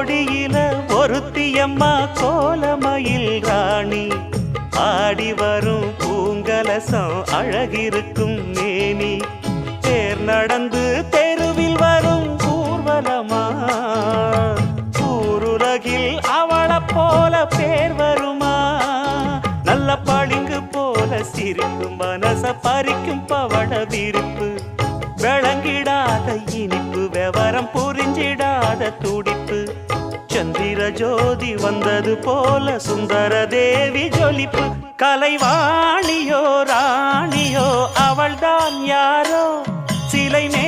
கோடியில ஒருத்தியம்மா கோலமயில் ராணி ஆடி வரும் பூங்கலசம் அழகிருக்கும் மேனி தேர் நடந்து தெருவில் வரும் ஊர்வலமா ஊருலகில் அவளை போல பேர் வருமா நல்ல பளிங்கு போல சிரிக்கும் மனச பறிக்கும் பவள விரிப்பு விளங்கிடாத இனிப்பு விவரம் புரிஞ்சிடாத துடிப்பு சந்திர ஜோதி வந்தது போல சுந்தர தேவி ஜொலிப்பு கலைவாணியோ ராணியோ அவள்தான் யாரோ சிலை மே